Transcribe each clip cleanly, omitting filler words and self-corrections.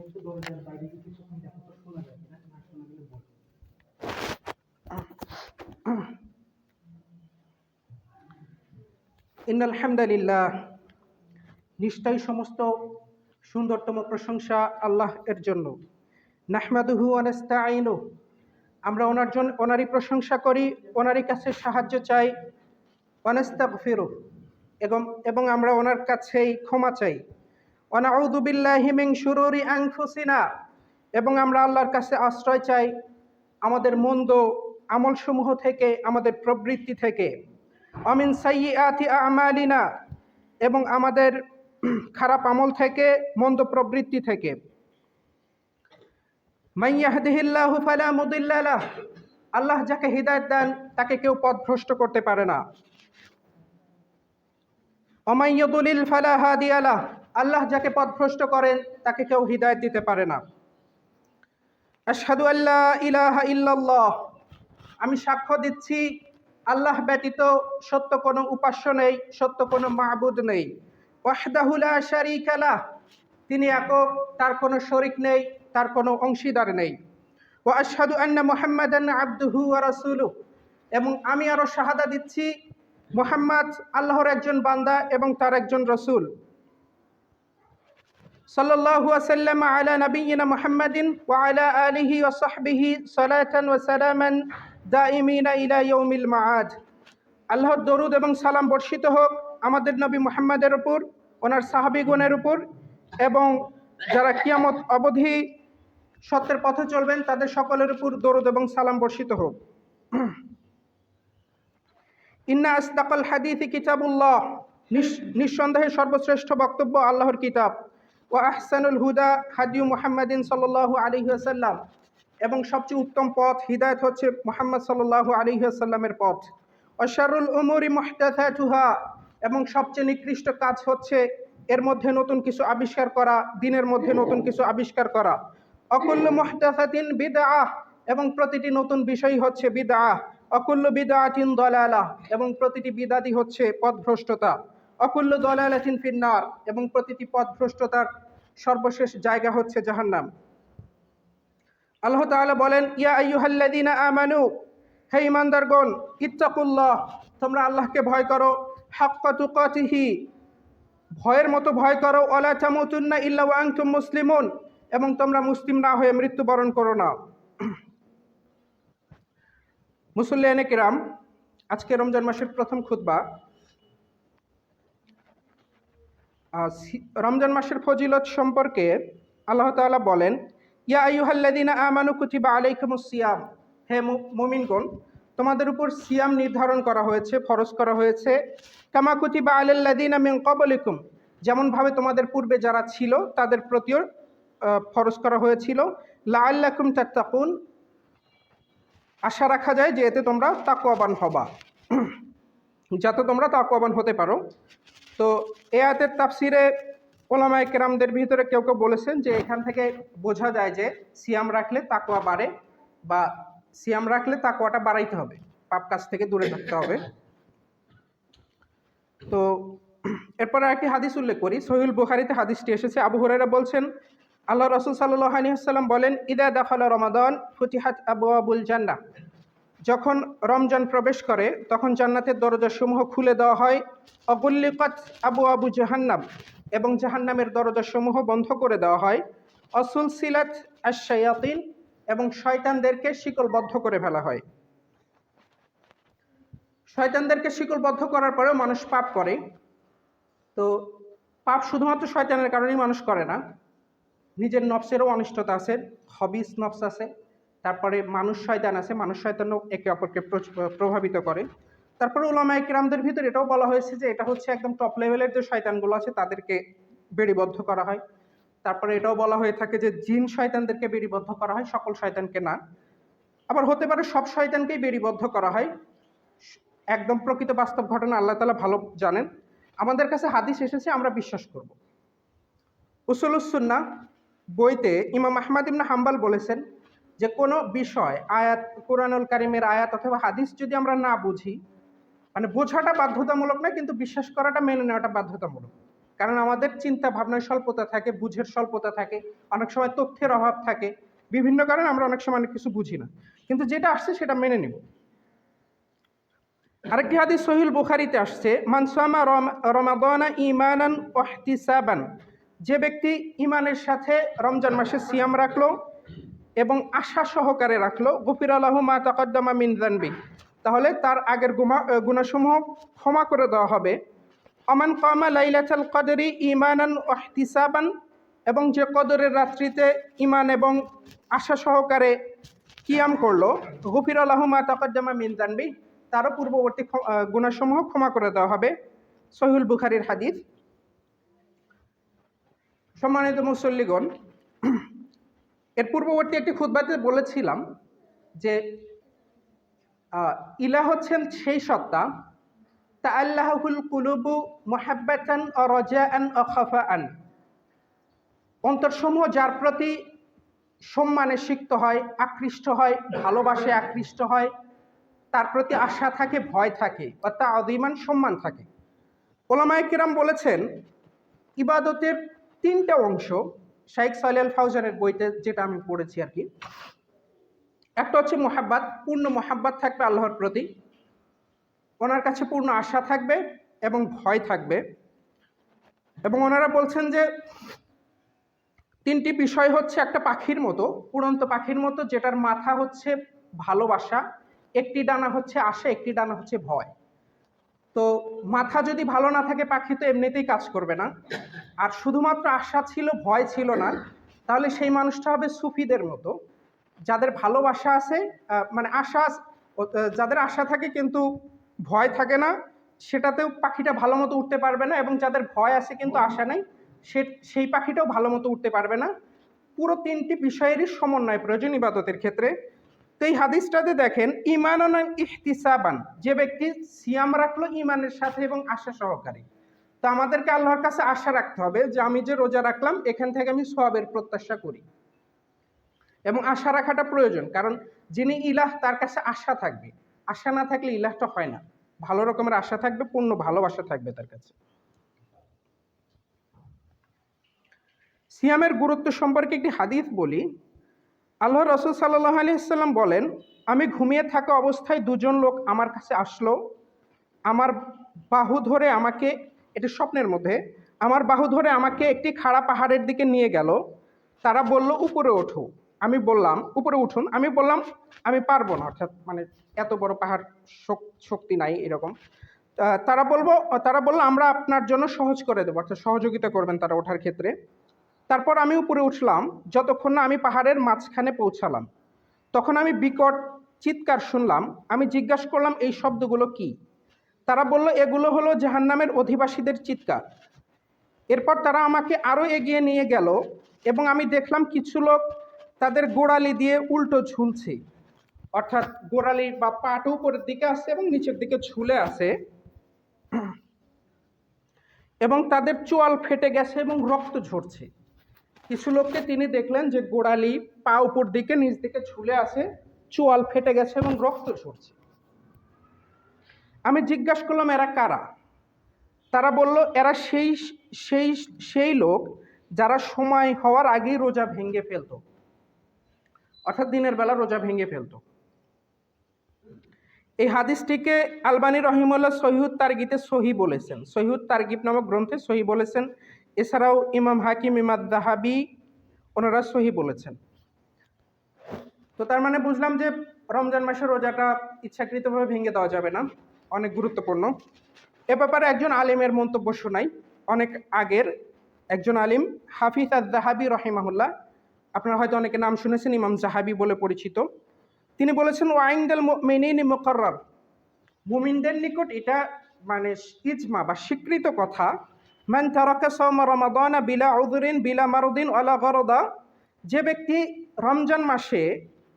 একটু দরজার বাইরে কি কিছুক্ষণ দেখো তো শোনা যায় কিনা, না শোনা গেলে বল। ইন্নাল হামদালিল্লাহ, নিশ্চয়ই সমস্ত সুন্দরতম প্রশংসা আল্লাহ এর জন্য। নাহমাদুহু ওয়া নাস্তাঈনুহু, আমরা ওনারই প্রশংসা করি, ওনারই কাছে সাহায্য চাই। ওয়া নাস্তাগফিরুহু, এবং আমরা ওনার কাছেই ক্ষমা চাই। ওয়া নাউযু বিল্লাহি মিন শুরুরি আনফুসিনা, এবং আমরা আল্লাহর কাছে আশ্রয় চাই আমাদের মন্দ আমলসমূহ থেকে, আমাদের প্রবৃত্তি থেকে। ওয়া মিন সাইয়্যাতি আমালিনা, এবং আমাদের খারাপ আমল থেকে, মন্দ প্রবৃত্তি থেকে। মান ইয়াহদিহিল্লাহু ফালা মুদিল্লা লাহু, আল্লাহ যাকে হিদায়াত দেন তাকে কেউ পথভ্রষ্ট করতে পারে না। ওয়া মান ইউদ্লিল ফালা হাদিয়া লাহু, আল্লাহ যাকে পথভ্রষ্ট করেন তাকে কেউ হিদায়াত দিতে পারে না। আশহাদু আল্লা ইলাহা ইল্লাল্লাহ, আমি সাক্ষ্য দিচ্ছি আল্লাহ ব্যতীত সত্য কোনো উপাস্য নেই, সত্য কোনো মাবুদ নেই। ওয়াহদাহু লা শারীকা লাহ, তিনি একক, তার কোনো শরীক নেই, তার কোনো অংশীদার নেই। ওয়া আশহাদু আন্না মুহাম্মাদান আবদুহু ওয়া রাসূলুহু, এবং আমি আরো শাহাদা দিচ্ছি মুহাম্মদ আল্লাহর একজন বান্দা এবং তার একজন রাসূল। সাল্লাল্লাহু ওয়াসাল্লাম আলা নাবিয়িনা মুহাম্মাদিন ওয়া আলা আলিহি ওয়া সাহবিহি সালাতান ওয়া সালামান দাইমিনা ইলা ইয়াউমিল মাআদ। আল্লাহর দরুদ এবং সালাম বর্ষিত হোক আমাদের নবী মুহাম্মাদের উপর, ওনার সাহাবীগণের উপর, এবং যারা কিয়ামত অবধি সত্যের পথে চলবেন তাদের সকলের উপর দরুদ এবং সালাম বর্ষিত হোক। ইন্না আসদাকাল হাদিসি কিতাবুল্লাহ, নিঃসন্দেহে সর্বশ্রেষ্ঠ বক্তব্য আল্লাহর কিতাব। ওয়া আহসানুল হুদা হাদিয়ু মুহাম্মাদিন সাল্লাল্লাহু আলাইহি ওয়াসাল্লাম, এবং সবচেয়ে উত্তম পথ হিদায়াত হচ্ছে মুহাম্মদ সাল্লাল্লাহু আলাইহি ওয়াসাল্লামের পথ। ওয়া শাররুল উমুরি মুহদাসাতুহা, এবং সবচেয়ে নিকৃষ্ট কাজ হচ্ছে এর মধ্যে নতুন কিছু আবিষ্কার করা, দিনের মধ্যে নতুন কিছু আবিষ্কার করা। অকুল্লু মুহদাসাতিন বিদআহ, এবং প্রতিটি নতুন বিষয় হচ্ছে বিদআহ। অকুল্লু বিদআতিন দালালাহ, এবং প্রতিটি বিদআতই হচ্ছে পথভ্রষ্টতা। অকুল্লু দালালাতিন ফিন্নার, এবং প্রতিটি পথভ্রষ্টতার সর্বশেষ জায়গা হচ্ছে জাহান্নাম। আল্লাহ তাআলা বলেন, ইয়া আইয়ুহাল্লাযীনা আমানু, হে ঈমানদারগণ, ইত্তাকুল্লাহ, তোমরা আল্লাহকে ভয় করো, হাক্কা তুকাতিহি, ভয়ের মতো ভয় করো, ওয়ালা তামুতুন্না ইল্লা ওয়া আনতুম মুসলিমুন, এবং তোমরা মুসলিম না হয়ে মৃত্যুবরণ করো না। মুসল্লিয়ানে কিরাম, আজকে রমজান মাসের প্রথম খুতবা। রমজান মাসের ফজিলত সম্পর্কে আল্লাহ তাআলা বলেন, ইয়া আইয়ুহাল্লাযীনা আমানু কুতিবা আলাইকুমুস সিয়াম, হে মুমিনগণ, তোমাদের উপর সিয়াম নির্ধারণ করা হয়েছে, ফরজ করা হয়েছে। কামা কুতিবা আলাল্লাযীনা মিন ক্বাবলিকুম, যেমনভাবে তোমাদের পূর্বে যারা ছিল তাদের প্রতিও ফরজ করা হয়েছিল। লাআল্লাকুম তাত্তাকুন, আশা রাখা যায় যে এতে তোমরা তাকওয়াবান হবা, যাতে তোমরা তাকওয়াবান হতে পারো। তো এই আয়াতের তাফসিরে উলামায়ে কেরামদের ভিতরে কেউ কেউ বলেছেন যে এখান থেকে বোঝা যায় যে সিয়াম রাখলে তাকওয়া বাড়ে, বা সিয়াম রাখলে তাকওয়াটা বাড়াইতে হবে, পাপ কাজ থেকে দূরে থাকতে হবে। তো এরপরে একটি হাদিস উল্লেখ করি, সহিহুল বুখারীতে হাদিসটি এসেছে। আবু হুরায়রা বলছেন, আল্লাহ রাসূল সাল্লাল্লাহু আলাইহি ওয়াসাল্লাম বলেন, ইদা দাখালা রমাদান ফুতিহাত আবওয়াবুল জান্নাহ, যখন রমজান প্রবেশ করে তখন জান্নাতের দরজাসমূহ খুলে দেওয়া হয়। অগুল্লিকাত আবওয়াবু জাহান্নাম, এবং জাহান্নামের দরজাসমূহ বন্ধ করে দেওয়া হয়। অসুলসিলাত আশ-শায়াতিন, এবং শয়তানদেরকে শিকলবদ্ধ করে ফেলা হয়। শয়তানদেরকে শিকলবদ্ধ করার পরেও মানুষ পাপ করে। তো পাপ শুধুমাত্র শয়তানের কারণেই মানুষ করে না, নিজের নফসেরও অনিষ্টতা আছে, হবিস নফস আছে, তারপরে মানুষ শয়তান আছে, মানুষ শয়তানও একে অপরকে প্রভাবিত করে। তারপরে উলামায়ে কেরামদের ভিতরে এটাও বলা হয়েছে যে এটা হচ্ছে একদম টপ লেভেলের যে শয়তানগুলো আছে তাদেরকে বেড়িবদ্ধ করা হয়। তারপরে এটাও বলা হয়ে থাকে যে জিন শয়তানদেরকে বেড়িবদ্ধ করা হয়, সকল শয়তানকে না। আবার হতে পারে সব শয়তানকেই বেড়িবদ্ধ করা হয়। একদম প্রকৃত বাস্তব ঘটনা আল্লাহ তাআলা ভালো জানেন। আমাদের কাছে হাদিস এসেছে, আমরা বিশ্বাস করব। উসুলুস সুন্নাহ বইতে ইমাম আহমদ ইবনে হাম্বল বলেছেন যে কোনো বিষয়, আয়াত, কুরআনুল কারীমের আয়াত অথবা হাদিস যদি আমরা না বুঝি, মানে বোঝাটা বাধ্যতামূলক না, কিন্তু বিশ্বাস করাটা, মেনে নেওয়াটা বাধ্যতামূলক। কারণ আমাদের চিন্তা ভাবনায় স্বল্পতা থাকে, বুঝের স্বল্পতা থাকে, অনেক সময় তথ্যের অভাব থাকে, বিভিন্ন কারণে আমরা অনেক সময় অনেক কিছু বুঝি না, কিন্তু যেটা আসছে সেটা মেনে নিব। আরেকটি হাদিস সহিহুল বুখারীতে আসছে, মান সামা রমাদানা ঈমানান ওয়া ইহতিসাবান, যে ব্যক্তি ঈমানের সাথে রমজান মাসে সিয়াম রাখলো এবং আশা সহকারে রাখলো, গুফিরা লাহু মা তাকাদ্দামা মিন যানবি, তাহলে তার আগের গুনাহসমূহ ক্ষমা করে দেওয়া হবে। আমান কামা লাইলাতুল কদরি ঈমানান ওয়া ইহতিসাবান, এবং যে কদরের রাত্রিতে ঈমান এবং আশা সহকারে কিয়াম করলো, গুফিরা লাহু মা তাকাদ্দামা মিন যানবি, তারও পূর্ববর্তী গুনাহসমূহ ক্ষমা করে দেওয়া হবে। সহিহুল বুখারীর হাদিস। সম্মানিত মুসল্লিগণ, এর পূর্ববর্তী একটি খুতবাতে বলেছিলাম যে ইলাহ হচ্ছেন সেই সত্তা, তাআল্লাহুল কুলুবু মুহাব্বাতান ওয়া রাজাআন ওয়া খাফাআন, অন্তরসমূহ যার প্রতি সম্মানে সিক্ত হয়, আকৃষ্ট হয়, ভালোবাসে আকৃষ্ট হয়, তার প্রতি আশা থাকে, ভয় থাকে, অর্থাৎ আযীমান সম্মান থাকে। উলামায়ে কিরাম বলেছেন ইবাদতের তিনটা অংশ, শাইখ সালেহ আল ফাওজানের বইতে যেটা আমি পড়েছি আর কি। একটা হচ্ছে মুহাব্বাত, পূর্ণ মুহাব্বাত থাকবে আল্লাহর প্রতি, ওনার কাছে পূর্ণ আশা থাকবে এবং ভয় থাকবে। এবং ওনারা বলছেন যে তিনটি বিষয় হচ্ছে একটা পাখির মতো, উড়ন্ত পাখির মতো, যেটার মাথা হচ্ছে ভালোবাসা, একটি ডানা হচ্ছে আশা, একটি ডানা হচ্ছে ভয়। তো মাথা যদি ভালো না থাকে, পাখি তো এমনিতেই কাজ করবে না। আর শুধুমাত্র আশা ছিল, ভয় ছিল না, তাহলে সেই মানুষটা হবে সুফিদের মতো, যাদের ভালোবাসা আছে, মানে আশা, যাদের আশা থাকে কিন্তু ভয় থাকে না, সেটাতেও পাখিটা ভালো মতো উঠতে পারবে না। এবং যাদের ভয় আছে কিন্তু আশা নেই, সেই পাখিটাও ভালো মতো উঠতে পারবে না। পুরো তিনটি বিষয়েরই সমন্বয় প্রয়োজন ইবাদতের ক্ষেত্রে। তো এই হাদিসটাতে দেখেন, ঈমানান ইহতিসাবান, যে ব্যক্তি সিয়াম রাখলো ঈমানের সাথে এবং আশা সহকারে। তো আমাদেরকে আল্লাহর কাছে আশা রাখতে হবে যে আমি যে রোজা রাখলাম এখান থেকে আমি সওয়াবের প্রত্যাশা করি, এবং আশা রাখাটা প্রয়োজন, কারণ যিনি ইলাহ তার কাছে আশা থাকবে। আশা না থাকলে ইলাহটা হয় না, ভালো রকমের আশা থাকবে, পূর্ণ ভালোবাসা থাকবে তার কাছে। সিয়ামের গুরুত্ব সম্পর্কে একটি হাদিস বলি। আল্লাহ রাসূল সাল্লাল্লাহু আলাইহি ওয়াসাল্লাম বলেন, আমি ঘুমিয়ে থাকা অবস্থায় দুজন লোক আমার কাছে আসলো, আমার বাহু ধরে আমাকে, এটা স্বপ্নের মধ্যে, আমার বাহু ধরে আমাকে একটি খাড়া পাহাড়ের দিকে নিয়ে গেল। তারা বলল, উপরে ওঠো। আমি বললাম, উপরে উঠুন। আমি বললাম, আমি পারবো না, অর্থাৎ মানে এত বড় পাহাড়, শক্তি নাই এরকম। তারা বলল, আমরা আপনার জন্য সহজ করে দেবো, অর্থাৎ সহযোগিতা করবেন তারা ওঠার ক্ষেত্রে। তারপর আমি উপরে উঠলাম, যতক্ষণ না আমি পাহাড়ের মাঝখানে পৌঁছালাম। তখন আমি বিকট চিৎকার শুনলাম। আমি জিজ্ঞাসা করলাম, এই শব্দগুলো কি? তারা বলল, এগুলো হলো জাহান্নামের অধিবাসীদের চিৎকার। এরপর তারা আমাকে আরও এগিয়ে নিয়ে গেল এবং আমি দেখলাম কিছু লোক তাদের গোড়ালি দিয়ে উল্টো ঝুলছে, অর্থাৎ গোড়ালি বা পাটা উপরের দিকে আছে এবং নিচের দিকে ঝুলে আছে, এবং তাদের চোয়াল ফেটে গেছে এবং রক্ত ঝরছে। কিছু লোককে তিনি দেখলেন যে গোড়ালি, পা উপর দিকে, নিচ দিকে ঝুলে আছে, চোয়াল ফেটে গেছে এবং রক্ত ঝরছে। আমি জিজ্ঞাসা করলাম, এরা কারা? তারা বলল, এরা সেই লোক যারা সময় হওয়ার আগেই রোজা ভেঙে ফেলত, অর্থাৎ দিনের বেলা রোজা ভেঙে ফেলত। এই হাদিসটিকে আলবানী রহিমাহুল্লাহ সহিহুত তারগিতে সহি বলেছেন, সহিহুত তারগিব নামক গ্রন্থে সহি বলেছেন। এছাড়াও ইমাম হাকিম, ইমাম যাহাবি, ওনারা সহি বলেছেন। তো তার মানে বুঝলাম যে রমজান মাসের রোজাটা ইচ্ছাকৃতভাবে ভেঙে দেওয়া যাবে না, অনেক গুরুত্বপূর্ণ। এ ব্যাপারে একজন আলিমের মন্তব্য শোনাই, অনেক আগের একজন আলিম, হাফিজ আয-যাহাবী রাহিমাহুল্লাহ, আপনারা হয়তো অনেকে নাম শুনেছেন, ইমাম যাহাবী বলে পরিচিত। তিনি বলেছেন, ওয়াইনদাল মুমিনিন মুকাররার, মুমিনদের নিকট এটা মানে ইজমা বা স্বীকৃত কথা, মান তারাকা সাওমা রমাদানা বিলা উযরিন বিলা মারদিন ওয়ালা গরদা, যে ব্যক্তি রমজান মাসে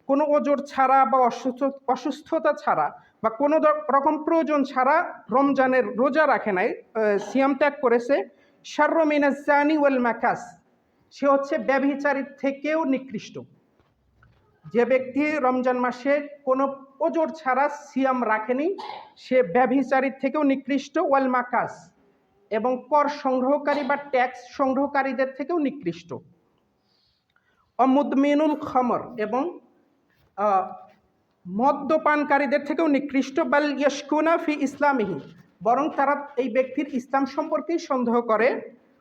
কোনো ওজর ছাড়া বা অসুস্থতা ছাড়া বা কোনো রকম প্রয়োজন ছাড়া রমজানের রোজা রাখে নাই, সিয়াম ত্যাগ করেছে, শাররু মিনাজ জানি ওয়াল মাকাস, সে হচ্ছে ব্যভিচারীর থেকেও নিকৃষ্ট। যে ব্যক্তি রমজান মাসে কোনো ওজর ছাড়া সিয়াম রাখেনি, সে ব্যভিচারীর থেকেও নিকৃষ্ট। ওয়াল মাকাস, এবং কর সংগ্রহকারী বা ট্যাক্স সংগ্রহকারীদের থেকেও নিকৃষ্ট। অমুদমিনুল খমর, এবং মদ্যপানকারীদের থেকেও নিকৃষ্ট। বাল ইয়াশকুনা ফি ইসলামিহি, বরং তারা এই ব্যক্তির ইসলাম সম্পর্কেই সন্দেহ করে।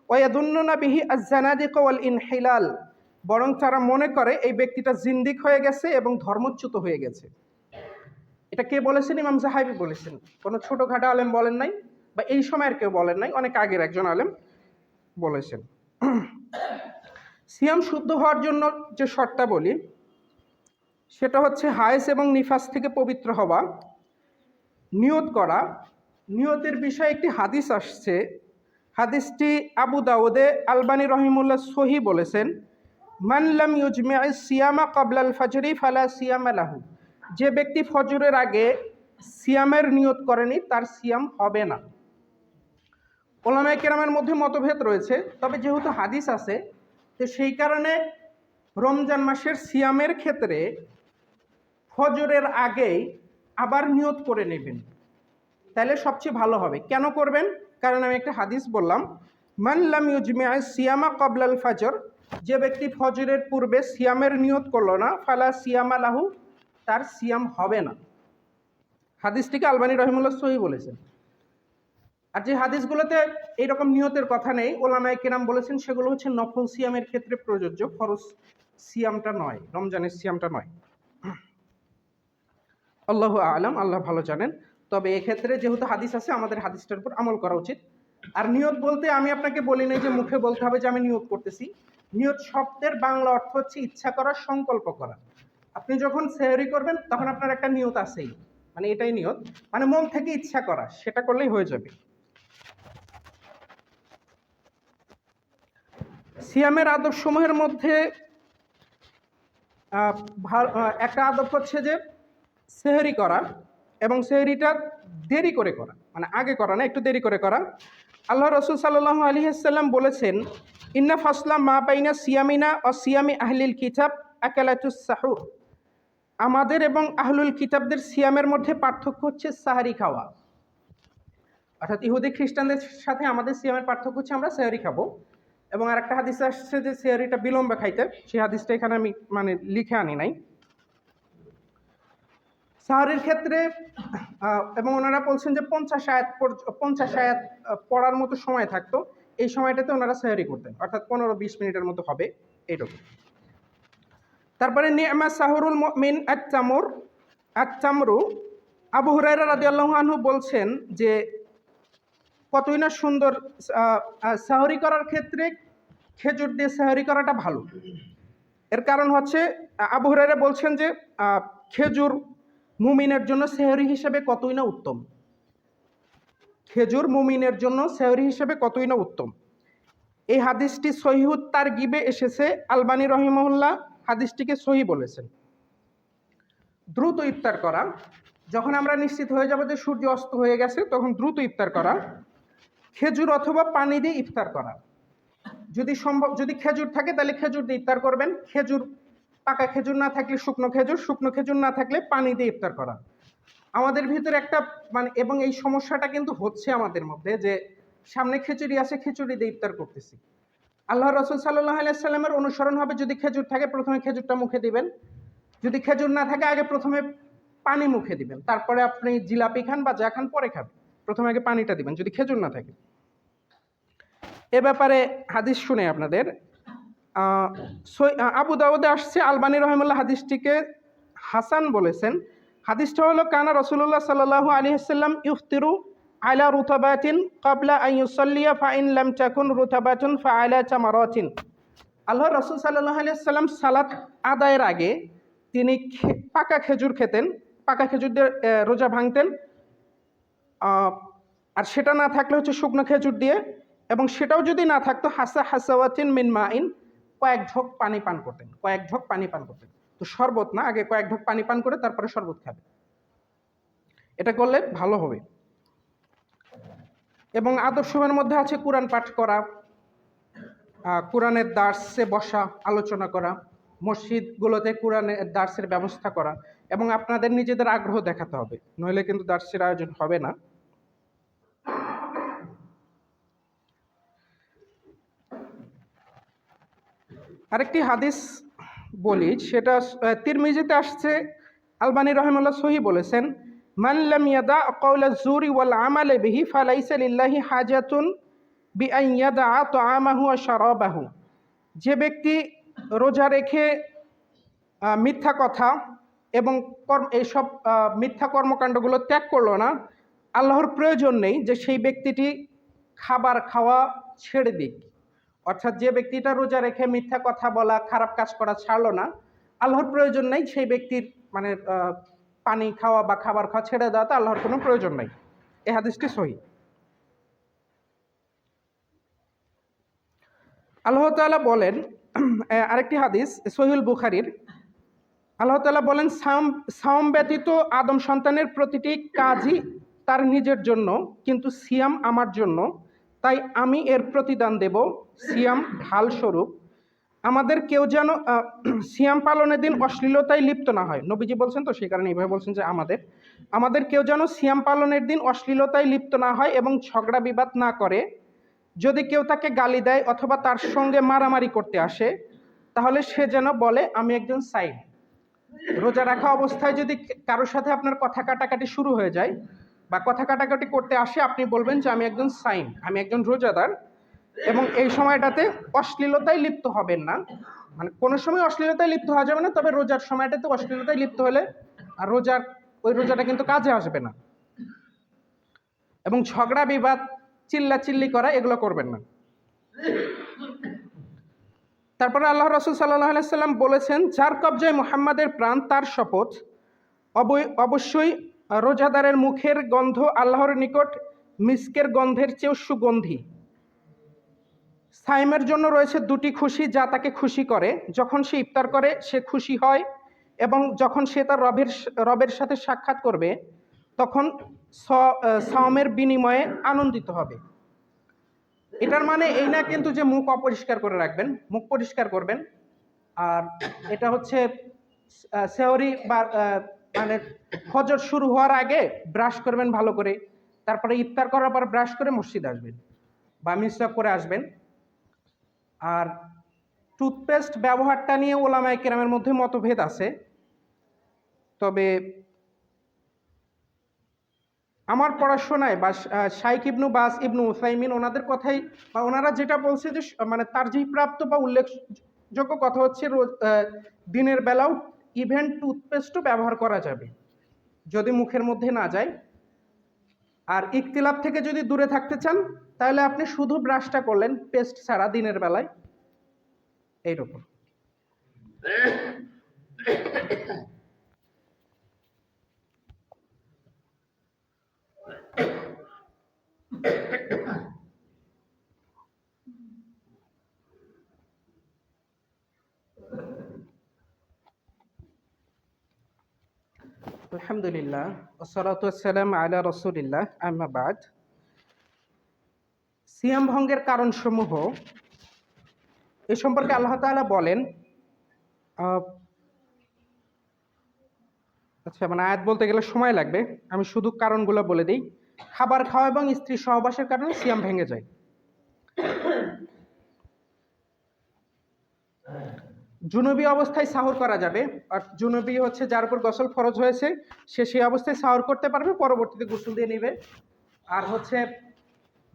ওয়ায়াদুন্নুনা বিহি আজ-জানাদিকা ওয়াল ইনহিলাল, বরং তারা মনে করে এই ব্যক্তিটা জিন্দিক হয়ে গেছে এবং ধর্মচ্যুত হয়ে গেছে। এটা কে বলেছেন? ইমাম যাহাবী বলেছেন, কোনো ছোটখাটো আলেম বলেন নাই, বা এই সময়ের কেউ বলেন নাই, অনেক আগের একজন আলেম বলেছেন। সিয়াম শুদ্ধ হওয়ার জন্য যে শর্তাবলী, সেটা হচ্ছে হায়েস এবং নিফাস থেকে পবিত্র হওয়া, নিয়ত করা। নিয়তের বিষয়ে একটি হাদিস আসছে, হাদিসটি আবু দাউদে আলবানী রহিমুল্লাহ সহি বলেছেন, মান লাম ইউজমিআ সিয়ামা ক্বাবলাল ফাজরি ফালা সিয়ামা লাহু, যে ব্যক্তি ফজরের আগে সিয়ামের নিয়ত করেনি তার সিয়াম হবে না। উলামায়ে কেরামের মধ্যে মতভেদ রয়েছে, তবে যেহেতু হাদিস আছে, তো সেই কারণে রমজান মাসের সিয়ামের ক্ষেত্রে ফজরের আগেই আবার নিয়ত করে নেবেন, তাহলে সবচেয়ে ভালো হবে। কেন করবেন? কারণ আমি একটা হাদিস বললাম, মান লাম ইউজমিআ সিয়ামা ক্বাবলাল ফাজর, যে ব্যক্তি ফজরের পূর্বে সিয়ামের নিয়ত করলো না, ফালা সিয়ামা লাহু, তার সিয়াম হবে না। হাদিসটিকে আলবানী রহিমুল্লাহ সহি বলেছেন। আর যে হাদিসগুলোতে এইরকম নিয়তের কথা নেই, উলামায়ে কেরাম বলেছেন সেগুলো হচ্ছে নফল সিয়ামের ক্ষেত্রে প্রযোজ্য, ফরজ সিয়ামটা নয়, রমজানের সিয়ামটা নয়। আল্লাহু আ'লাম, আল্লাহ ভালো জানেন। তবে এক্ষেত্রে যেহেতু হাদিস আছে, আমাদের হাদিসটার উপর আমল করা উচিত। আর নিয়ত বলতে আমি আপনাকে বলি নাই যে মুখে বলতে হবে যে আমি নিয়ত করতেছি। নিয়ত শব্দের বাংলা অর্থ হচ্ছে ইচ্ছা করা, সংকল্প করা। আপনি যখন সেহরি করবেন তখন আপনার একটা নিয়ত আছেই, মানে এটাই নিয়ত, মানে মন থেকে ইচ্ছা করা, সেটা করলেই হয়ে যাবে। সিয়ামের আদবসমূহের মধ্যে একটা আদব হচ্ছে যে সেহরি করা, এবং সেহরিটা দেরি করে করা, মানে আগে করা না, একটু দেরি করে করা। আল্লাহ রাসূল সাল্লাল্লাহু আলাইহি ওয়াসাল্লাম বলেছেন, ইন্না ফাসলা মা বাইনা সিয়ামিনা ও সিয়ামি আহলিল কিতাব আকালাতুস সাহুর, আমাদের এবং আহলুল কিতাবদের সিয়ামের মধ্যে পার্থক্য হচ্ছে সাহারি খাওয়া। অর্থাৎ ইহুদি খ্রিস্টানদের সাথে আমাদের সিয়ামের পার্থক্য হচ্ছে আমরা সেহরি খাবো। এবং আরেকটা হাদিসে আসছে যে সেহরিটা বিলম্বে খাইতে, সেই হাদিসটা এখানে আমি মানে লিখে আনি নাই। সাহারির ক্ষেত্রে এবং ওনারা বলছেন যে 50 আয়াত পড়ার মতো সময় থাকতো, এই সময়টাতে ওনারা সেহরি করতেন, অর্থাৎ 15-20 মিনিটের মতো হবে এইরকম। তারপরে নি'মা সাহরুল মুমিন আত-তামরু, আবু হুরায়রা রাদিয়াল্লাহু আনহু বলছেন যে কতই না সুন্দর, সাহরি করার ক্ষেত্রে খেজুর দিয়ে সাহরি করাটা ভালো। এর কারণ হচ্ছে আবু হুরায়রা বলছেন যে খেজুর মুমিনের জন্য সেহরি হিসেবে কতই না উত্তম, খেজুর মুমিনের জন্য সেহরি হিসেবে কতই না উত্তম। এই হাদিসটি সহিহুত তারগিবে এসেছে, আলবানী রহিমাহুল্লাহ হাদিসটিকে সহি বলেছেন। দ্রুত ইফতার করা, যখন আমরা নিশ্চিত হয়ে যাব যে সূর্য অস্ত হয়ে গেছে তখন দ্রুত ইফতার করা। খেজুর অথবা পানি দিয়ে ইফতার করা, যদি সম্ভব, যদি খেজুর থাকে তাহলে খেজুর দিয়ে ইফতার করবেন। খেজুর, পাকা খেজুর না থাকলে শুকনো খেজুর না থাকলে পানি দিয়ে ইফতার করা। আমাদের ভিতরে একটা মানে, এবং এই সমস্যাটা কিন্তু হচ্ছে আমাদের মধ্যে, যে সামনে খিচুড়ি আছে, খিচুড়ি দিয়ে ইফতার করতেছি। আল্লাহ রাসূল সাল্লাল্লাহু আলাইহি সাল্লামের অনুসরণ হবে, যদি খেজুর থাকে প্রথমে খেজুরটা মুখে দিবেন, যদি খেজুর না থাকে আগে প্রথমে পানি মুখে দিবেন, তারপরে আপনি জিলাপি খান বা যা খান পরে খাবেন, প্রথমে আগে পানিটা দিবেন যদি খেজুর না থাকে। এ ব্যাপারে হাদিস শুনে আপনাদের আবু দাউদে আসছে, আলবানী রহিমাহুল্লাহ হাদিসটিকে হাসান বলেছেন। হাদিসটা হলো, কানা রাসূলুল্লাহ সাল্লাল্লাহু আলাইহি ওয়াসাল্লাম ইফতিরু আলা রুতাবাতিন ক্বাবলা আন ইউসাল্লিয়া ফাইন লাম তাকুন রুতাবাতুন ফাআলা তামারাতিন। আল্লাহ রাসূল সাল্লাল্লাহু আলাইহি ওয়াসাল্লাম সালাত আদায়ের আগে তিনি পাকা খেজুর খেতেন, পাকা খেজুর দিয়ে রোজা ভাঙতেন, আর সেটা না থাকলে হচ্ছে শুকনো খেজুর দিয়ে, এবং সেটাও যদি না থাকতো হাসাওয়াতিন মিন মাইন, কয়েক ঢোক পানি পান করতেন। তো শরবত না, আগে কয়েক ঢোক পানি পান করে তারপরে শরবত খাবে, এটা করলে ভালো হবে। এবং আদর্শের মধ্যে আছে কোরআন পাঠ করা, কোরআনের দার্সে বসা, আলোচনা করা, মসজিদগুলোতে কোরআনের দার্সের ব্যবস্থা করা, এবং আপনাদের নিজেদের আগ্রহ দেখাতে হবে, নইলে কিন্তু দার্সের আয়োজন হবে না। আরেকটি হাদিস বলি, সেটা তিরমিজিতে আসছে, আলবানী রহিমাহুল্লাহ সহি বলেছেন, মান লাম ইয়াদা কাওলা যুরি ওয়াল আমাল বিহি ফালাইসা লিল্লাহি হাজাতুন বিআন ইয়াদা তাআমাহু ওয়া শারাবাহু। যে ব্যক্তি রোজা রেখে মিথ্যা কথা এবং এইসব মিথ্যা কর্মকাণ্ডগুলো ত্যাগ করলো না, আল্লাহর প্রয়োজন নেই যে সেই ব্যক্তিটি খাবার খাওয়া ছেড়ে দিক। অর্থাৎ যে ব্যক্তিটা রোজা রেখে মিথ্যা কথা বলা, খারাপ কাজ করা ছাড়লো না, আল্লাহর প্রয়োজন নেই সেই ব্যক্তির মানে পানি খাওয়া বা খাবার খাওয়া ছেড়ে দেওয়াতে আল্লাহর কোনো প্রয়োজন নেই। এই হাদিসটি সহি। আল্লাহ তাআলা বলেন, আরেকটি হাদিস সহিহুল বুখারীর, আল্লাহ তাআলা বলেন, সাওম ব্যতীত আদম সন্তানের প্রতিটি কাজই তার নিজের জন্য, কিন্তু সিয়াম আমার জন্য, তাই আমি এর প্রতিদান দেব সিয়াম ঢাল স্বরূপ। আমাদের কেউ যেন সিয়াম পালনের দিন অশ্লীলতায় লিপ্ত না হয়। নবীজি বলছেন তো, সেই কারণে এইভাবে বলছেন যে আমাদের কেউ যেন সিয়াম পালনের দিন অশ্লীলতায় লিপ্ত না হয় এবং ঝগড়া বিবাদ না করে। যদি কেউ তাকে গালি দেয় অথবা তার সঙ্গে মারামারি করতে আসে, তাহলে সে যেন বলে আমি একজন সাইম। রোজা রাখা অবস্থায় যদি কারোর সাথে আপনার কথা কাটাকাটি শুরু হয়ে যায় বা কথা কাটাকাটি করতে আসে, আপনি বলবেন যে আমি একজন সাইম, আমি একজন রোজাদার। এবং এই সময়টাতে অশ্লীলতায় লিপ্ত হবেন না, মানে কোনো সময় অশ্লীলতায় লিপ্ত হওয়া যাবে না, তবে রোজার সময়টাতে অশ্লীলতায় লিপ্ত হলে আর ওই রোজাটা কিন্তু কাজে আসবে না। এবং ঝগড়া বিবাদ, চিল্লাচিল্লি করা, এগুলো করবেন না। তারপরে আল্লাহ রাসূল সাল্লাল্লাহু আলাইহি সাল্লাম বলেছেন, যার কবজায় মুহাম্মাদের প্রাণ, তার শপথ, অবশ্যই রোজাদারের মুখের গন্ধ আল্লাহর নিকট মিস্কের গন্ধের চেয়েও সুগন্ধি। সাইমের জন্য রয়েছে দুটি খুশি যা তাকে খুশি করে। যখন সে ইফতার করে সে খুশি হয়, এবং যখন সে তার রবের সাথে সাক্ষাৎ করবে তখন সাওমের বিনিময়ে আনন্দিত হবে। এটার মানে এই না কিন্তু যে মুখ অপরিষ্কার করে রাখবেন, মুখ পরিষ্কার করবেন। আর এটা হচ্ছে সেহরি বা মানে ফজর শুরু হওয়ার আগে ব্রাশ করবেন ভালো করে, তারপরে ইফতার করার পর ব্রাশ করে মসজিদে আসবেন বা মিসওয়াক করে আসবেন। আর টুথপেস্ট ব্যবহারটা নিয়ে ওলামায়ে কেরামের মধ্যে মতভেদ আছে, তবে আমার পড়াশোনায় বা শাইখ ইবনু বাস, ইবনু উসাইমিন, ওনাদের কথাই বা ওনারা যেটা বলছে যে মানে তারজিহ প্রাপ্ত বা উল্লেখযোগ্য কথা হচ্ছে দিনের বেলাও ইভেন টুথপেস্টও ব্যবহার করা যাবে যদি মুখের মধ্যে না যায়। আর ইখতিলাফ থেকে যদি দূরে থাকতে চান তাহলে আপনি শুধু ব্রাশটা করলেন পেস্ট ছাড়া দিনের বেলায়, এইরকম। আলহামদুলিল্লাহ, ওয়াসসালাতু ওয়াসসালামু আলা রাসূলিল্লাহ, আম্মা বাদ। সিয়াম ভঙ্গের কারণসমূহ এ সম্পর্কে আল্লাহ তাআলা বলেন, আচ্ছা মানে আয়াত বলতে গেলে সময় লাগবে, আমি শুধু কারণগুলো বলে দিই। খাবার খাওয়া এবং স্ত্রী সহবাসের কারণে সিয়াম ভেঙে যায়। জুনুবি অবস্থায় সাহুর করা যাবে, আর জুনুবি হচ্ছে যার উপর গোসল ফরজ হয়েছে সে সেই অবস্থায় সাহুর করতে পারবে, পরবর্তীতে গোসল দিয়ে নেবে। আর হচ্ছে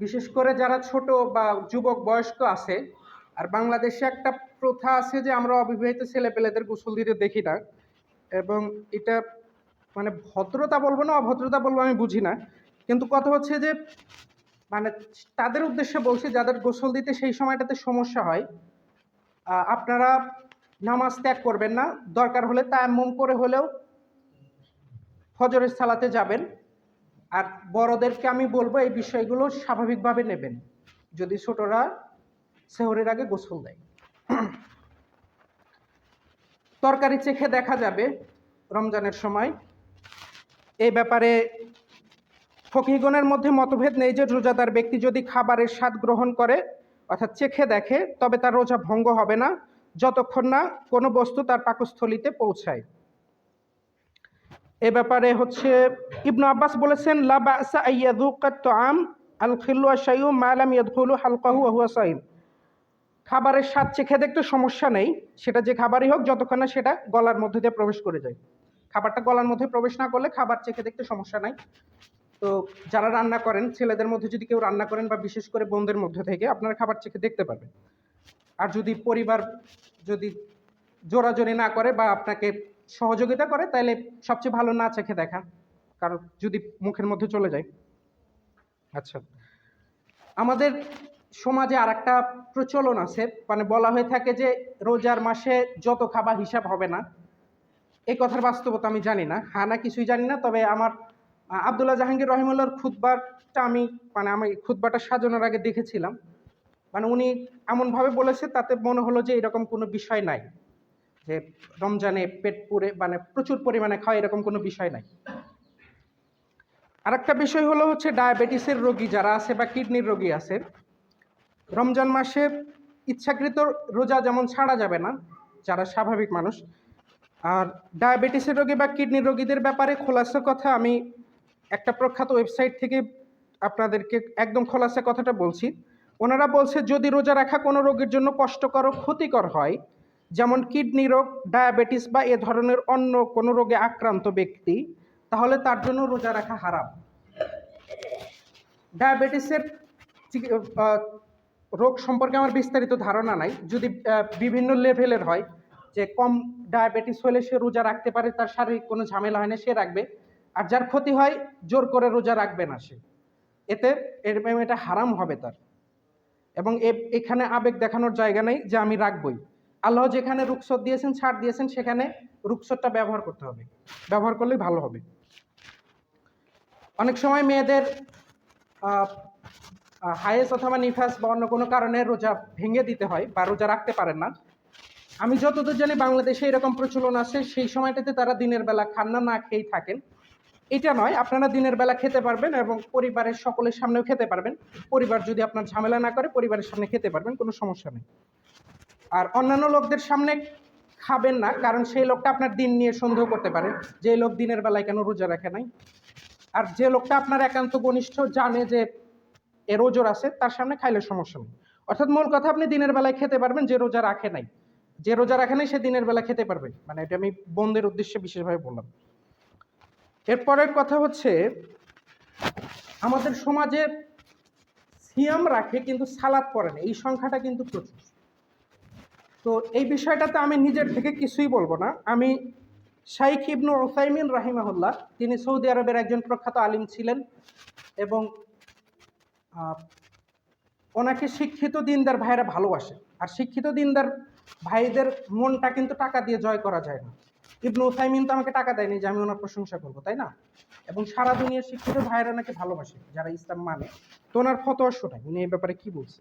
বিশেষ করে যারা ছোট বা যুবক বয়স্ক আছে, আর বাংলাদেশে একটা প্রথা আছে যে আমরা অবিবাহিত ছেলেপেলেদের গোসল দিতে দেখি না, এবং এটা মানে ভদ্রতা বলবো না অভদ্রতা বলবো আমি বুঝি না, কিন্তু কথা হচ্ছে যে মানে তাদের উদ্দেশ্যে বলছি যাদের গোসল দিতে সেই সময়টাতে সমস্যা হয়, আপনারা নামাজ ত্যাগ করবেন না, দরকার হলে তায়াম্মুম করে হলেও ফজরের সালাতে যাবেন। আর বড়দেরকে আমি বলবো এই বিষয়গুলো স্বাভাবিকভাবে নেবেন যদি ছোটরা সেহরের আগে গোসল দেয়। তরকারি চেখে দেখা যাবে রমজানের সময়, এই ব্যাপারে ফকিহগণের মধ্যে মতভেদ নেই যে রোজাদার ব্যক্তি যদি খাবারের স্বাদ গ্রহণ করে অর্থাৎ চেখে দেখে তবে তার রোজা ভঙ্গ হবে না যতক্ষণ না কোনো বস্তু তার পাকস্থলিতে পৌঁছায়। এ ব্যাপারে হচ্ছে ইবনু আব্বাস বলেছেন, লা বাসা আইয়াযুকাত তাআম আল খিল্লু শাইউ মা লাম ইয়াদখুলু হালকাহু ওয়া হুয়া সাইম। খাবারের স্বাদ চেখে দেখতে সমস্যা নেই, সেটা যে খাবারই হোক, যতক্ষণ না সেটা গলার মধ্যে দিয়ে প্রবেশ করে যায়। খাবারটা গলার মধ্যে প্রবেশ না করলে খাবার চেখে দেখতে সমস্যা নাই। তো যারা রান্না করেন, ছেলেদের মধ্যে যদি কেউ রান্না করেন বা বিশেষ করে বোনদের মধ্যে থেকে, আপনারা খাবার চেখে দেখতে পারবেন। আর যদি পরিবার যদি জোরাজোরি না করে বা আপনাকে সহযোগিতা করে, তাহলে সবচেয়ে ভালো না চেখে দেখা, কারণ যদি মুখের মধ্যে চলে যায়। আচ্ছা, আমাদের সমাজে আর একটা প্রচলন আছে, মানে বলা হয়ে থাকে যে রোজার মাসে যত খাবার হিসাব হবে না। এই কথার বাস্তবতা আমি জানি না, হ্যাঁ না কিছুই জানি না। তবে আমার আব্দুল্লাহ জাহাঙ্গীর রহিমুল্লাহর খুতবাটা আমি খুতবাটা সাজানোর আগে দেখেছিলাম। মানে উনি এমনভাবে বলেছে, তাতে মনে হলো যে এরকম কোনো বিষয় নাই যে রমজানে পেট পুরে মানে প্রচুর পরিমাণে খাওয়া, এরকম কোনো বিষয় নাই। আর একটা বিষয় হলো হচ্ছে ডায়াবেটিসের রোগী যারা আছে বা কিডনির রোগী আছে, রমজান মাসে ইচ্ছাকৃত রোজা যেমন ছাড়া যাবে না যারা স্বাভাবিক মানুষ। আর ডায়াবেটিসের রোগী বা কিডনির রোগীদের ব্যাপারে খোলাসা কথা আমি একটা প্রখ্যাত ওয়েবসাইট থেকে আপনাদেরকে একদম খোলাসা কথাটা বলছি। ওনারা বলছে যদি রোজা রাখা কোনো রোগীর জন্য কষ্টকর ও ক্ষতিকর হয়, যেমন কিডনি রোগ, ডায়াবেটিস বা এ ধরনের অন্য কোনো রোগে আক্রান্ত ব্যক্তি, তাহলে তার জন্য রোজা রাখা হারাম। ডায়াবেটিসের রোগ সম্পর্কে আমার বিস্তারিত ধারণা নাই। যদি বিভিন্ন লেভেলের হয়, যে কম ডায়াবেটিস হলে সে রোজা রাখতে পারে, তার শারীরিক কোনো ঝামেলা হয় না, সে রাখবে। আর যার ক্ষতি হয়, জোর করে রোজা রাখবে না সে, এতে এটা হারাম হবে তার। এবং এখানে আবেগ দেখানোর জায়গা নেই যে আমি রাখবই। আল্লাহ যেখানে রুখসত দিয়েছেন, ছাড় দিয়েছেন, সেখানে রুখসতটা ব্যবহার করতে হবে, ব্যবহার করলেই ভালো হবে। অনেক সময় মেয়েদের হায়েস অথবা নিফাস বা অন্য কোনো কারণে রোজা ভেঙে দিতে হয় বা রোজা রাখতে পারেন না। আমি যতদূর জানি বাংলাদেশে এরকম প্রচলন আছে, সেই সময়টাতে তারা দিনের বেলা খান না, না খেয়েই থাকেন। এটা নয়, আপনারা দিনের বেলা খেতে পারবেন এবং পরিবারের সকলের সামনেও খেতে পারবেন। পরিবার যদি আপনার ঝামেলা না করে, পরিবারের সামনে খেতে পারবেন, কোনো সমস্যা নেই। আর অন্যান্য লোকদের সামনে খাবেন না, কারণ সেই লোকটা আপনার দিন নিয়ে সন্দেহ করতে পারে যে এই লোক দিনের বেলায় কেন রোজা রাখে নাই। আর যে লোকটা আপনার একান্ত ঘনিষ্ঠ, জানে যে এর ওজোর আছে, তার সামনে খাইলে সমস্যা নেই। অর্থাৎ মূল কথা, আপনি দিনের বেলায় খেতে পারবেন, যে রোজা রাখে নাই, যে রোজা রাখে নাই সে দিনের বেলা খেতে পারবে। মানে এটা আমি বোনদের উদ্দেশ্যে বিশেষভাবে বললাম। এরপরের কথা হচ্ছে, আমাদের সমাজে সিয়াম রাখে কিন্তু সালাত পড়ে না, এই সংখ্যাটা কিন্তু প্রচুর। তো এই বিষয়টাতে আমি নিজের থেকে কিছুই বলবো না। আমি শাইখ ইবনু উসাইমিন রাহিমাহুল্লাহ, তিনি সৌদি আরবের একজন প্রখ্যাত আলিম ছিলেন এবং ওনাকে শিক্ষিত দিনদার ভাইরা ভালোবাসে। আর শিক্ষিত দিনদার ভাইদের মনটা কিন্তু টাকা দিয়ে জয় করা যায় না। ইবনু উসাইমিন তো আমাকে টাকা দেয়নি যে আমি ওনার প্রশংসা করবো, তাই না? এবং সারা দুনিয়ার শিক্ষিত ভাইরা ওনাকে ভালোবাসে, যারা ইসলাম মানে। তো ওনার ফতোয়া শোনায়, উনি এই ব্যাপারে কি বলছে।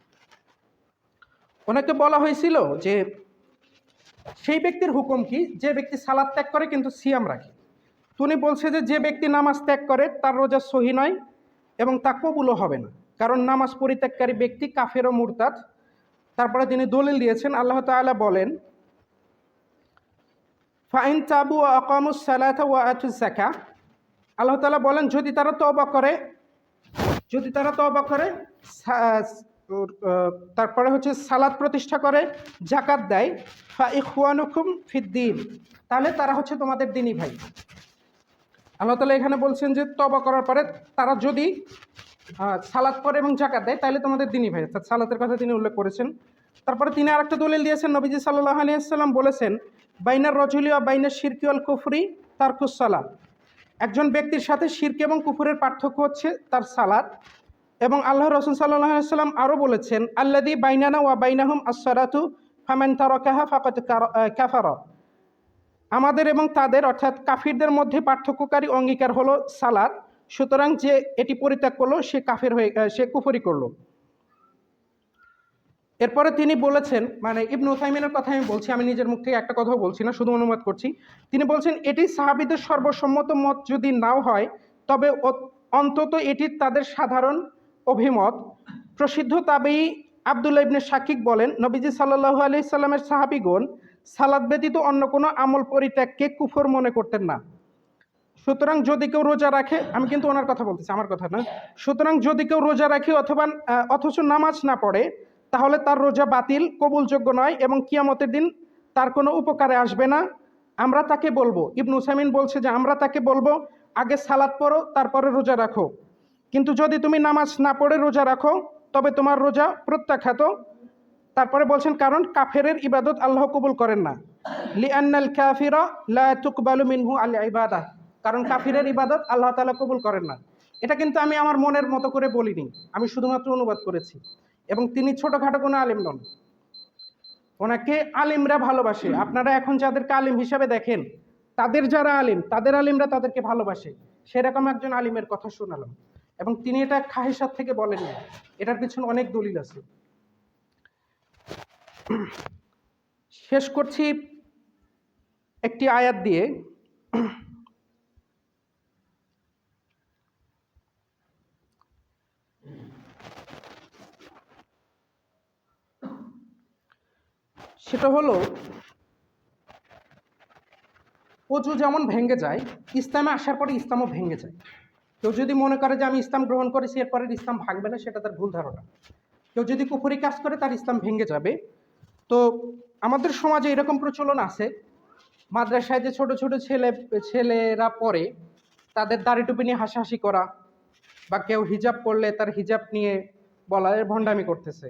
ওনাকে বলা হয়েছিল যে সেই ব্যক্তির হুকুম কি যে ব্যক্তি সালাত ত্যাগ করে কিন্তু সিয়াম রাখে। উনি বলছে যে ব্যক্তি নামাজ ত্যাগ করে তার রোজা সহি নয় এবং তা কবুলও হবে না, কারণ নামাজ পরিত্যাগকারী ব্যক্তি কাফের ও মুরতাদ। তারপরে তিনি দলিল দিয়েছেন, আল্লাহ তাআলা বলেন, ফাইন তাবু ওয়া আকামুস সালাতা ওয়া আতুজ যাকাহ। আল্লাহ তাআলা বলেন, যদি তারা তওবা করে তারপরে হচ্ছে সালাত প্রতিষ্ঠা করে, যাকাত দেয়, ফা ইখওয়ানুকুম ফিদ্দীন, তাহলে তারা হচ্ছে তোমাদের দ্বীনী ভাই। আল্লাহ তাআলা এখানে বলছেন যে তওবা করার পরে তারা যদি সালাত পড়ে এবং যাকাত দেয়, তাহলে তোমাদের দ্বীনী ভাই। অর্থাৎ সালাতের কথা তিনি উল্লেখ করেছেন। তারপরে তিনি আরেকটা দলিল দিয়েছেন, নবীজি সাল্লাল্লাহু আলাইহি ওয়াসাল্লাম বলেছেন, বাইনার রজুলি ওয়া বাইনাশ শিরকি ওয়াল কুফরি তারকুস সালাত। একজন ব্যক্তির সাথে শিরক এবং কুফরের পার্থক্য হচ্ছে তার সালাত। এবং আল্লাহ রাসূল সাল্লাল্লাহু আলাইহি ওয়াসাল্লাম আরও বলেছেন, আল্লাযী বাইনানা ওয়া বাইনাহুম আস-সালাতু ফামান তারাকাহা ফাকাদ কাফারা। আমাদের এবং তাদের অর্থাৎ কাফিরদের মধ্যে পার্থক্যকারী অঙ্গীকার হলো সালাত, সুতরাং যে এটি পরিত্যাগ করলো সে কুফরি করলো। এরপরে তিনি বলেছেন, মানে ইবনু উসাইমিনের কথা আমি বলছি, আমি নিজের মুখ থেকে একটা কথাও বলছি না, শুধু অনুবাদ করছি। তিনি বলছেন, এটি সাহাবীদের সর্বসম্মত মত যদি নাও হয়, তবে অন্তত এটি তাদের সাধারণ অভিমত। প্রসিদ্ধ তাবেঈ আব্দুল্লাহ ইবনে শাকিক বলেন, নবীজি সাল্লাল্লাহু আলাইহি সাল্লামের সাহাবীগণ সালাত ব্যতীত অন্য কোনো আমল পরিত্যাগকে কুফর মনে করতেন না। সুতরাং যদি কেউ রোজা রাখে, আমি কিন্তু ওনার কথা বলতেছি, আমার কথা না। সুতরাং যদি কেউ রোজা রাখে অথচ নামাজ না পড়ে, তাহলে তার রোজা বাতিল, কবুলযোগ্য নয় এবং কিয়ামতের দিন তার কোনো উপকারে আসবে না। আমরা তাকে বলবো, ইবনে উসাইমিন বলছে যে আমরা তাকে বলবো আগে সালাত পড়ো তারপরে রোজা রাখো, কিন্তু যদি তুমি নামাজ না পড়ে রোজা রাখো তবে তোমার রোজা প্রত্যাখ্যাত। তারপরে বলছেন কারণ কাফেরের ইবাদত আল্লাহ কবুল করেন না। লিআন্নাল কাফিরা লা তুকবালু মিনহু আল ইবাদাহ, কারণ কাফিরের ইবাদত আল্লাহ তাআলা কবুল করেন না। এটা কিন্তু আমি আমার মনের মতো করে বলিনি, আমি শুধুমাত্র অনুবাদ করেছি। এবং তিনি ছোটখাটো কোনো আলিম নন, ওনাকে আলিমরা ভালোবাসে। আপনারা এখন যাদেরকে আলিম হিসাবে দেখেন, তাদের যারা আলিম, তাদের আলিমরা তাদেরকে ভালোবাসে। সেরকম একজন আলিমের কথা শোনালাম, এবং তিনি এটা খাহেসাত থেকে বলেননি, এটার পিছনে অনেক দলিল আছে। শেষ করছি একটি আয়াত দিয়ে। সেটা হলো, অজু যেমন ভেঙে যায়, ইসলামে আসার পরে ইসলামও ভেঙে যায়। কেউ যদি মনে করে যে আমি ইসলাম গ্রহণ করেছি এরপরে ইসলাম ভাঙবে না, সেটা তার ভুল ধারণা। কেউ যদি কুফরি কাজ করে তার ইসলাম ভেঙে যাবে। তো আমাদের সমাজে এরকম প্রচলন আছে, মাদ্রাসায় যে ছোট ছোট ছেলেরা পড়ে তাদের দাড়ি টুপি নিয়ে হাসাহাসি করা, বা কেউ হিজাব পরলে তার হিজাব নিয়ে বলা এর ভণ্ডামি করতেছে।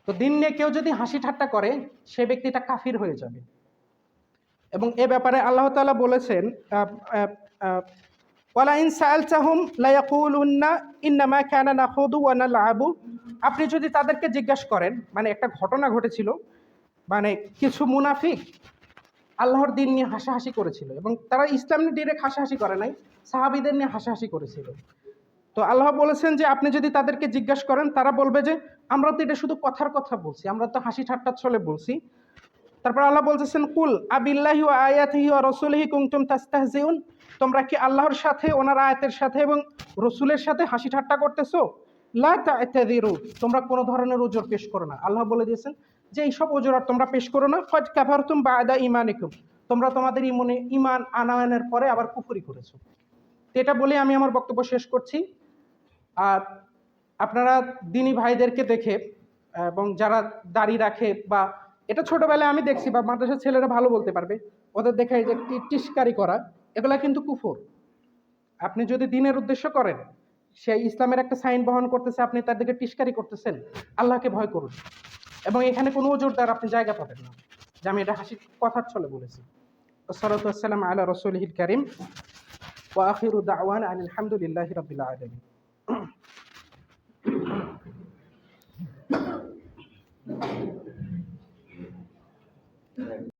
তো দিন নিয়ে কেউ যদি হাসি ঠাট্টা করে সে ব্যক্তিটা কাফির হয়ে যাবে। এবং এ ব্যাপারে আল্লাহ তাআলা বলেছেন, ওয়ালা ইন সাআলতাহুম লা ইয়াকুলুন্না ইন্নামা কানা নাখুদু ওয়া নালআবু। আপনি যদি তাদেরকে জিজ্ঞাসা করেন, মানে একটা ঘটনা ঘটেছিল, মানে কিছু মুনাফিক আল্লাহর দিন নিয়ে হাসাহাসি করেছিল, এবং তারা ইসলাম নিয়ে ডিরেক্ট হাসাহাসি করে নাই, সাহাবীদের নিয়ে হাসাহাসি করেছিল। তো আল্লাহ বলেছেন যে আপনি যদি তাদেরকে জিজ্ঞাসা করেন তারা বলবে যে আমরা তো এটা শুধু কথার কথা বলছি, আমরা তো হাসি ঠাট্টার ছলে বলছি। তারপর আল্লাহ বলতেছেন কুল আবিল্লাহি ওয়া আয়াতিহি ওয়া রাসূলিহি কুনতুম তাস্তাহজিউন, তোমরা কি আল্লাহর সাথে, ওনার আয়াতের সাথে এবং রসুলের সাথে হাসি ঠাট্টা করতেছো? লা তা'তাযিরু, তোমরা কোনো ধরনের ওজর পেশ করো না। আল্লাহ বলে দিয়েছেন যে এইসব ওজর আর তোমরা পেশ করো না। ফাদ কাফারতুম বা'দা ঈমানিকুম, তোমরা তোমাদের ঈমান আনয়নের পরে আবার কুফরি করেছো। তো এটা বলে আমি আমার বক্তব্য শেষ করছি। আর আপনারা দিনী ভাইদেরকে দেখে, এবং যারা দাড়ি রাখে, বা এটা ছোটবেলায় আমি দেখছি, বা মাদ্রাসার ছেলেরা ভালো বলতে পারবে, ওদের দেখে যে টিস্কারি করা, এগুলা কিন্তু কুফর। আপনি যদি দিনের উদ্দেশ্য করেন, সে ইসলামের একটা সাইন বহন করতেছে, আপনি তার দিকে টিস্কারি করতেছেন, আল্লাহকে ভয় করুন। এবং এখানে কোনো ওজোরদার আপনি জায়গা পাবেন না যে আমি এটা হাসি কথার ছলে বলেছি। আসসালাতু ওয়াসসালামু আলা রাসূলিহিল কারীম ওয়া আখিরু দাওয়ানা আনিল হামদুলিল্লাহি রাব্বিল আলামিন।